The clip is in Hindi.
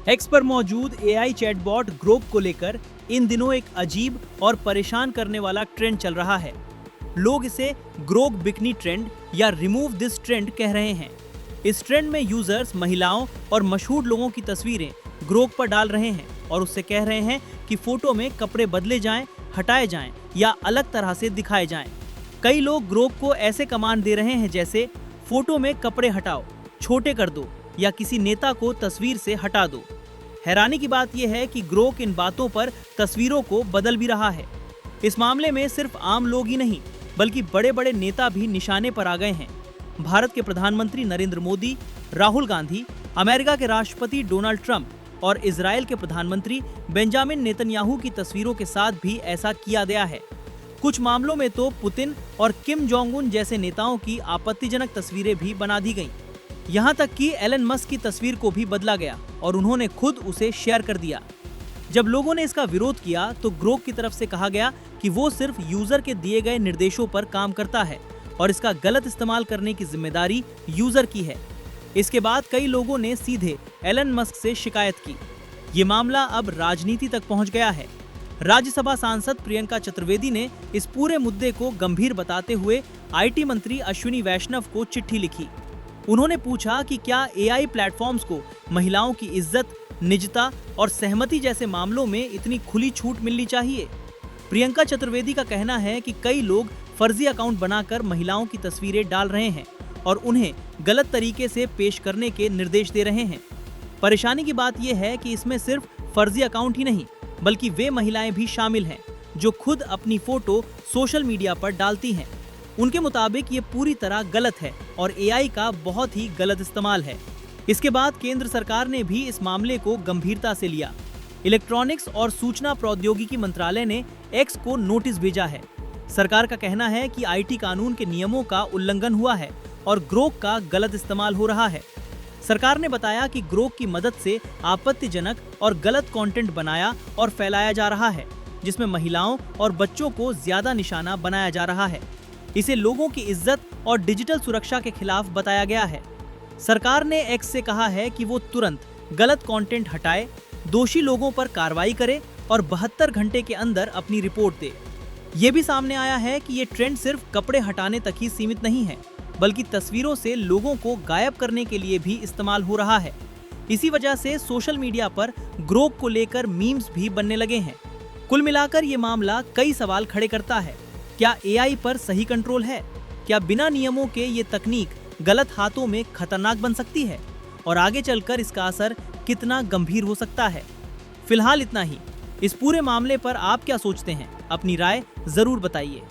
एक्स पर मौजूद एआई चैटबॉट ग्रोक को लेकर इन दिनों एक अजीब और परेशान करने वाला ट्रेंड चल रहा है। लोग इसे ग्रोक बिकनी ट्रेंड या रिमूव दिस ट्रेंड कह रहे हैं। इस ट्रेंड में यूजर्स महिलाओं और मशहूर लोगों की तस्वीरें ग्रोक पर डाल रहे हैं और उससे कह रहे हैं कि फोटो में कपड़े बदले जाएं, हटाए जाएं या अलग तरह से दिखाए जाएं। कई लोग ग्रोक को ऐसे कमांड दे रहे हैं जैसे फोटो में कपड़े हटाओ, छोटे कर दो या किसी नेता को तस्वीर से हटा दो। हैरानी की बात यह है कि ग्रोक इन बातों पर तस्वीरों को बदल भी रहा है। इस मामले में सिर्फ आम लोग ही नहीं बल्कि बड़े बड़े नेता भी निशाने पर आ गए हैं। भारत के प्रधानमंत्री नरेंद्र मोदी, राहुल गांधी, अमेरिका के राष्ट्रपति डोनाल्ड ट्रंप और इजराइल के प्रधानमंत्री बेंजामिन नेतन्याहू की तस्वीरों के साथ भी ऐसा किया गया है। कुछ मामलों में तो पुतिन और किम जोंग उन जैसे नेताओं की आपत्तिजनक तस्वीरें भी बना दी गईं। यहाँ तक कि एलन मस्क की तस्वीर को भी बदला गया और उन्होंने खुद उसे शेयर कर दिया। जब लोगों ने इसका विरोध किया तो ग्रोक की तरफ से कहा गया कि वो सिर्फ यूजर के दिए गए निर्देशों पर काम करता है और इसका गलत इस्तेमाल करने की जिम्मेदारी यूजर की है। इसके बाद कई लोगों ने सीधे एलन मस्क से शिकायत की। ये मामला अब राजनीति तक पहुंच गया है। राज्यसभा सांसद प्रियंका चतुर्वेदी ने इस पूरे मुद्दे को गंभीर बताते हुए आईटी मंत्री अश्विनी वैष्णव को चिट्ठी लिखी। उन्होंने पूछा कि क्या एआई प्लेटफॉर्म्स को महिलाओं की इज्जत, निजता और सहमति जैसे मामलों में इतनी खुली छूट मिलनी चाहिए। प्रियंका चतुर्वेदी का कहना है कि कई लोग फर्जी अकाउंट बनाकर महिलाओं की तस्वीरें डाल रहे हैं और उन्हें गलत तरीके से पेश करने के निर्देश दे रहे हैं। परेशानी की बात यह है कि इसमें सिर्फ फर्जी अकाउंट ही नहीं बल्कि वे महिलाएं भी शामिल हैं जो खुद अपनी फोटो सोशल मीडिया पर डालती हैं। उनके मुताबिक ये पूरी तरह गलत है और एआई का बहुत ही गलत इस्तेमाल है। इसके बाद केंद्र सरकार ने भी इस मामले को गंभीरता से लिया। इलेक्ट्रॉनिक्स और सूचना प्रौद्योगिकी मंत्रालय ने एक्स को नोटिस भेजा है। सरकार का कहना है कि आईटी कानून के नियमों का उल्लंघन हुआ है और ग्रोक का गलत इस्तेमाल हो रहा है। सरकार ने बताया कि ग्रोक की मदद से आपत्तिजनक और गलत कंटेंट बनाया और फैलाया जा रहा है जिसमें महिलाओं और बच्चों को ज्यादा निशाना बनाया जा रहा है। इसे लोगों की इज्जत और डिजिटल सुरक्षा के खिलाफ बताया गया है। सरकार ने एक्स से कहा है कि वो तुरंत गलत कंटेंट हटाए, दोषी लोगों पर कार्रवाई करे और 72 घंटे के अंदर अपनी रिपोर्ट दे। ये भी सामने आया है कि ये ट्रेंड सिर्फ कपड़े हटाने तक ही सीमित नहीं है बल्कि तस्वीरों से लोगों को गायब करने के लिए भी इस्तेमाल हो रहा है। इसी वजह से सोशल मीडिया पर ग्रोक को लेकर मीम्स भी बनने लगे हैं। कुल मिलाकर ये मामला कई सवाल खड़े करता है। क्या एआई पर सही कंट्रोल है? क्या बिना नियमों के ये तकनीक गलत हाथों में खतरनाक बन सकती है? और आगे चलकर इसका असर कितना गंभीर हो सकता है? फिलहाल इतना ही। इस पूरे मामले पर आप क्या सोचते हैं? अपनी राय जरूर बताइए।